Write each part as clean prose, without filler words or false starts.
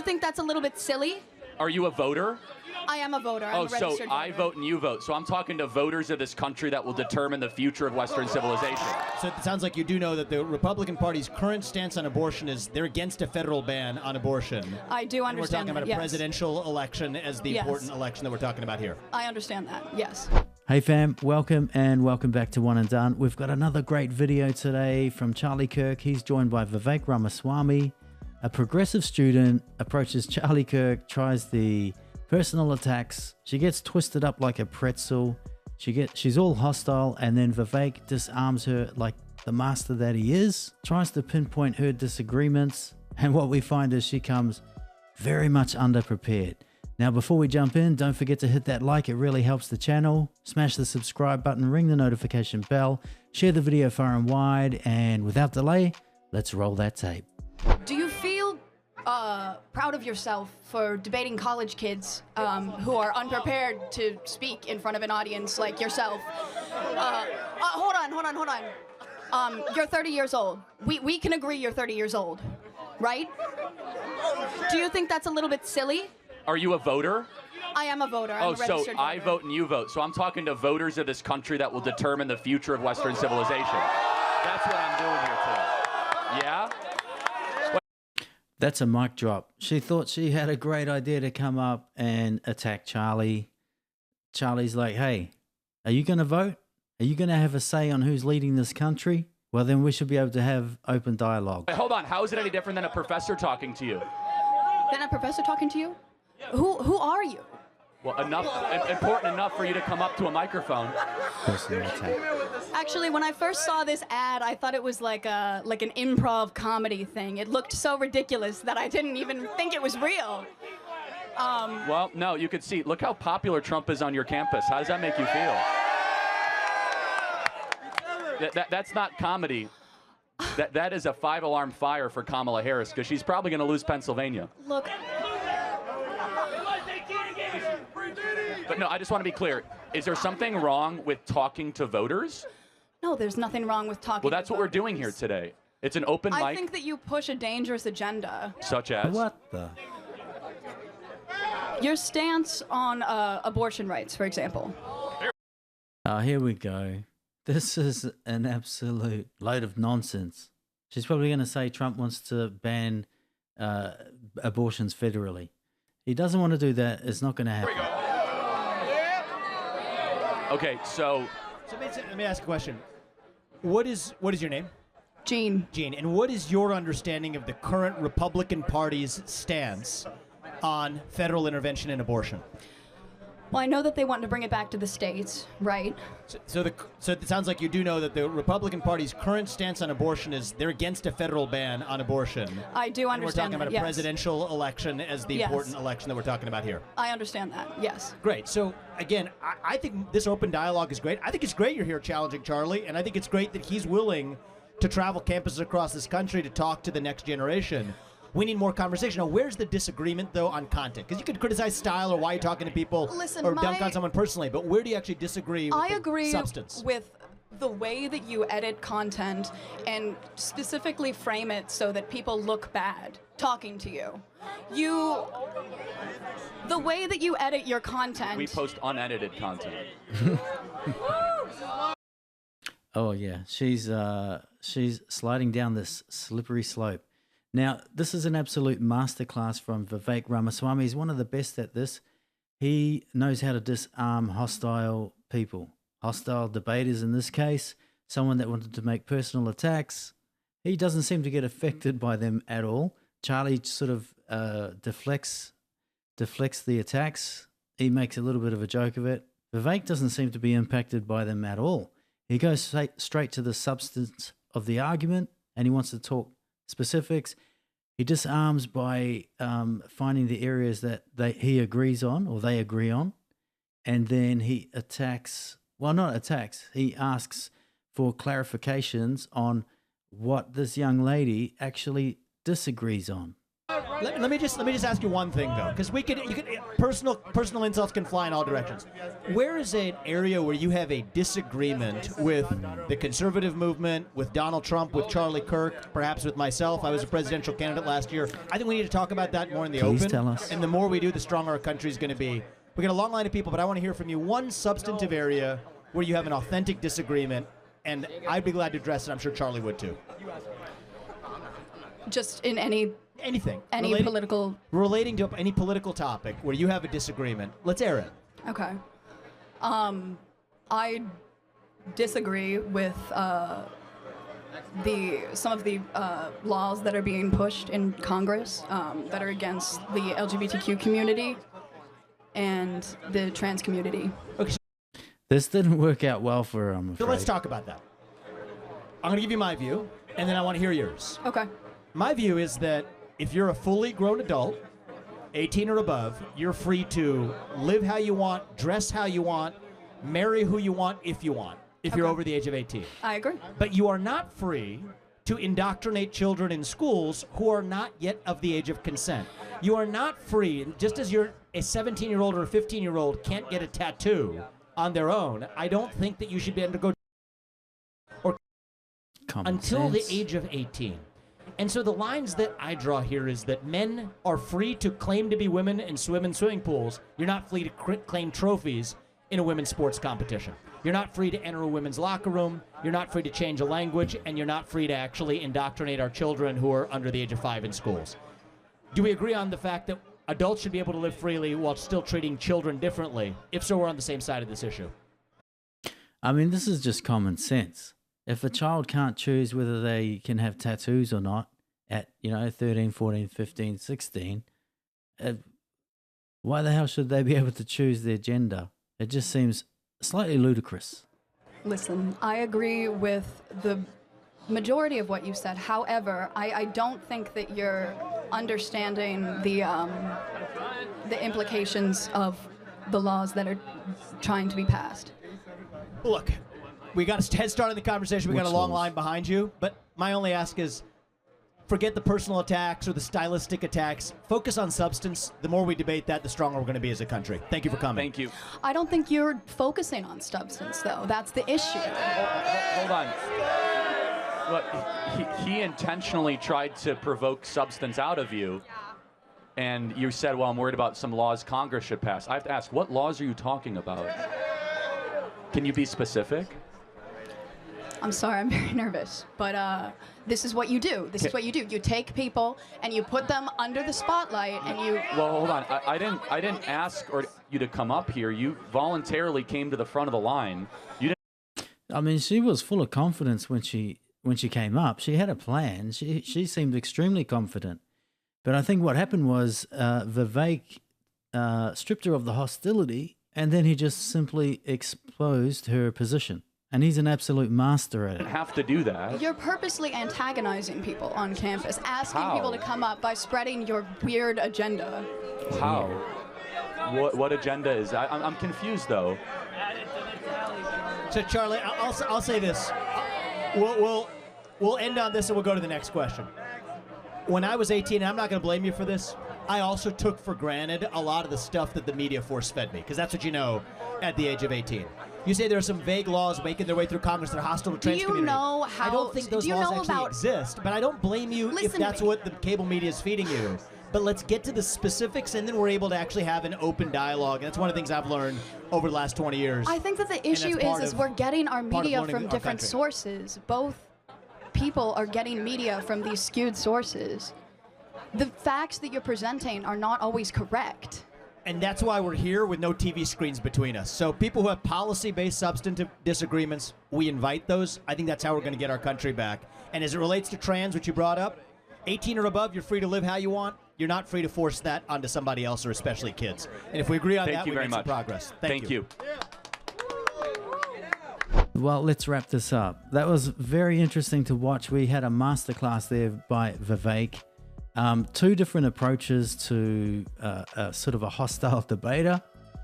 you think that's a little bit silly? Are you a voter? I am a voter. I'm Oh, a so registered voter. I vote and you vote. So I'm talking to voters of this country that will determine the future of Western civilization. So it sounds like you do know that the Republican Party's current stance on abortion is they're against a federal ban on abortion. I do And we're understand talking about that, a presidential election as the Yes. important election that we're talking about here. I understand that, yes. Hey fam, welcome back to One and Done. We've got another great video today from Charlie Kirk. He's joined by Vivek Ramaswamy. A progressive student approaches Charlie Kirk, tries the personal attacks. She gets twisted up like a pretzel. She's all hostile, and then Vivek disarms her like the master that he is, tries to pinpoint her disagreements, and what we find is she comes very much underprepared. Now, before we jump in, don't forget to hit that like. It really helps the channel. Smash the subscribe button, ring the notification bell, share the video far and wide, and without delay, let's roll that tape. Do you feel proud of yourself for debating college kids who are unprepared to speak in front of an audience like yourself? Hold on. You're 30 years old. We can agree you're 30 years old, right? Do you think that's a little bit silly? Are you a voter? I am a voter. I'm Oh, a registered so voter. I vote and you vote. So I'm talking to voters of this country that will determine the future of Western civilization. That's what I'm doing here today. Yeah? That's a mic drop. She thought she had a great idea to come up and attack Charlie. Charlie's like, hey, are you going to vote? Are you going to have a say on who's leading this country? Well, then we should be able to have open dialogue. Wait, hold on. How is it any different than a professor talking to you? Then a professor talking to you? Who are you? Well, important enough for you to come up to a microphone. Personal attack. Actually, when I first saw this ad, I thought it was like an improv comedy thing. It looked so ridiculous that I didn't even think it was real. Well, no, you could see. Look how popular Trump is on your campus. How does that make you feel? That's not comedy. That is a 5-alarm fire for Kamala Harris, because she's probably going to lose Pennsylvania. Look, But no, I just want to be clear. Is there something wrong with talking to voters? no, there's nothing wrong with talking. Well, that's to what we're voters. doing here today. It's an open I mic, think that you push a dangerous agenda. such as... What the? Your stance on abortion rights, for example. Oh, here we go. This is an absolute load of nonsense. She's probably going to say Trump wants to ban abortions federally. He doesn't want to do that. It's not going to happen. Okay, so Let me ask a question. What is your name? Gene. Gene. And what is your understanding of the current Republican Party's stance on federal intervention in abortion? Well, I know that they want to bring it back to the states, right? So it sounds like you do know that the Republican Party's current stance on abortion is they're against a federal ban on abortion. I do And we're understand talking about that, a yes. presidential election as the Yes. important election that we're talking about here. I understand that, yes. Great. So, again, I think this open dialogue is great. I think it's great you're here challenging Charlie, and I think it's great that he's willing to travel campuses across this country to talk to the next generation. We need more conversation. Now, where's the disagreement, though, on content? Because you could criticize style or why you're talking to people Listen, or dunk on someone personally, but where do you actually disagree with I the agree substance? with the way that you edit content and specifically frame it so that people look bad talking to you. The way that you edit your content. we post unedited content. Oh yeah, she's sliding down this slippery slope. Now, this is an absolute masterclass from Vivek Ramaswamy. He's one of the best at this. He knows how to disarm hostile people, hostile debaters in this case, someone that wanted to make personal attacks. He doesn't seem to get affected by them at all. Charlie sort of deflects the attacks. He makes a little bit of a joke of it. Vivek doesn't seem to be impacted by them at all. He goes straight to the substance of the argument, and he wants to talk specifics. He disarms by finding the areas that he agrees on or they agree on, and then he attacks. Well, not attacks. He asks for clarifications on what this young lady actually disagrees on. Let me just ask you one thing though, because personal insults can fly in all directions. Where is an area where you have a disagreement with the conservative movement, with Donald Trump, with Charlie Kirk, perhaps with myself? I was a presidential candidate last year. I think we need to talk about that more in the Please open. tell us. And the more we do, the stronger our country is going to be. We got a long line of people, but I want to hear from you. One substantive area where you have an authentic disagreement, and I'd be glad to address it. I'm sure Charlie would too. Just in anything. Political. Relating to any political topic where you have a disagreement. Let's air it. Okay. I disagree with some of the laws that are being pushed in Congress that are against the LGBTQ community and the trans community. Okay. This didn't work out well for her, I'm afraid. So let's talk about that. I'm going to give you my view, and then I want to hear yours. Okay. My view is that if you're a fully grown adult, 18 or above, you're free to live how you want, dress how you want, marry who you want if you want, if you're over the age of 18. I agree. But you are not free to indoctrinate children in schools who are not yet of the age of consent. You are not free, just as you're a 17-year-old or a 15-year-old can't get a tattoo on their own, I don't think that you should be able to go or until the age of 18. And so the lines that I draw here is that men are free to claim to be women and swim in swimming pools. You're not free to claim trophies in a women's sports competition. You're not free to enter a women's locker room. You're not free to change a language, and you're not free to actually indoctrinate our children who are under the age of 5 in schools. Do we agree on the fact that adults should be able to live freely while still treating children differently? If so, we're on the same side of this issue. I mean, this is just common sense. If a child can't choose whether they can have tattoos or not at, 13, 14, 15, 16, why the hell should they be able to choose their gender? It just seems slightly ludicrous. Listen, I agree with the majority of what you said. However, I don't think that you're understanding the implications of the laws that are trying to be passed. Look, we got a head start in the conversation. We got a long laws? line behind you. But my only ask is, forget the personal attacks or the stylistic attacks. Focus on substance. The more we debate that, the stronger we're going to be as a country. Thank you for coming. Thank you. I don't think you're focusing on substance, though. That's the issue. Hold on. Look, he intentionally tried to provoke substance out of you, and you said, well, I'm worried about some laws Congress should pass. I have to ask, what laws are you talking about? Can you be specific? I'm sorry, I'm very nervous, but this is what you do. This is what you do. You take people and you put them under the spotlight, and you. Well, hold on. I didn't ask you to come up here. You voluntarily came to the front of the line. You didn't. I mean, she was full of confidence when she came up. She had a plan. She seemed extremely confident. But I think what happened was Vivek stripped her of the hostility, and then he just simply exposed her position. And he's an absolute master at it. Have to do that. You're purposely antagonizing people on campus, asking How? people to come up by spreading your weird agenda. How? What agenda is that? I'm confused, though. So, Charlie, I'll say this. We'll end on this and we'll go to the next question. When I was 18, and I'm not going to blame you for this, I also took for granted a lot of the stuff that the media force-fed me, because that's what you know at the age of 18. You say there are some vague laws making their way through Congress that are hostile to trans community. Know how? I don't think those laws actually exist, but I don't blame you if that's what the cable media is feeding you. But let's get to the specifics, and then we're able to actually have an open dialogue. And that's one of the things I've learned over the last 20 years. I think that the issue is we're getting our media from different sources. Both people are getting media from these skewed sources. The facts that you're presenting are not always correct. And that's why we're here with no TV screens between us. So people who have policy-based substantive disagreements, we invite those. I think that's how we're going to get our country back. And as it relates to trans, which you brought up, 18 or above, you're free to live how you want. You're not free to force that onto somebody else, or especially kids. And if we agree on that, we make some progress. Thank you. Well, let's wrap this up. That was very interesting to watch. We had a masterclass there by Vivek. Two different approaches to a sort of a hostile debater.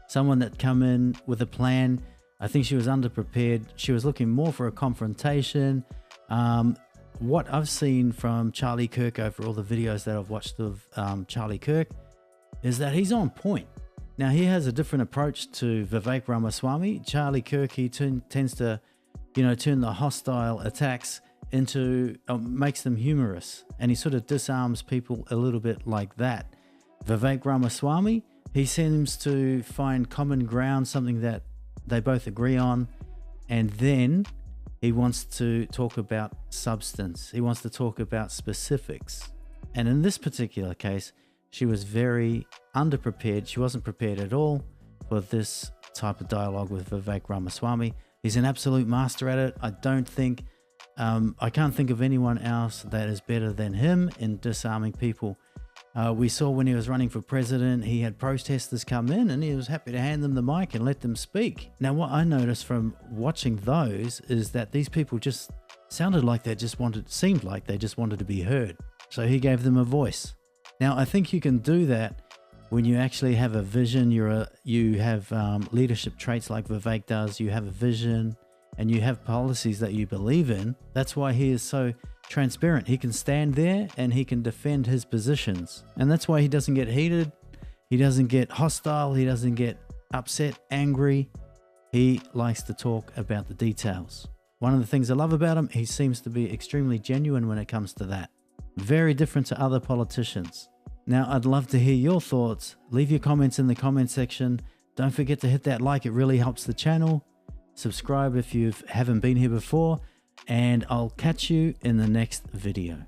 Someone that come in with a plan. I think she was underprepared. She was looking more for a confrontation. what I've seen from Charlie Kirk over all the videos that I've watched of Charlie Kirk is that he's on point. Now, he has a different approach to Vivek Ramaswamy. Charlie Kirk, he tends to, turn the hostile attacks into, makes them humorous. And he sort of disarms people a little bit like that. Vivek Ramaswamy, he seems to find common ground, something that they both agree on. And then he wants to talk about substance. He wants to talk about specifics. And in this particular case, she was very underprepared. She wasn't prepared at all for this type of dialogue with Vivek Ramaswamy. He's an absolute master at it. I can't think of anyone else that is better than him in disarming people. We saw when he was running for president, he had protesters come in and he was happy to hand them the mic and let them speak. Now, what I noticed from watching those is that these people just seemed like they just wanted to be heard. So he gave them a voice. Now, I think you can do that when you actually have a vision. You have leadership traits like Vivek does. You have a vision and you have policies that you believe in. That's why he is so transparent. He can stand there and he can defend his positions. And that's why he doesn't get heated. He doesn't get hostile. He doesn't get upset, angry. He likes to talk about the details. One of the things I love about him, he seems to be extremely genuine when it comes to that. Very different to other politicians. Now, I'd love to hear your thoughts. Leave your comments in the comment section. Don't forget to hit that like. It really helps the channel. Subscribe if you haven't been here before. And I'll catch you in the next video.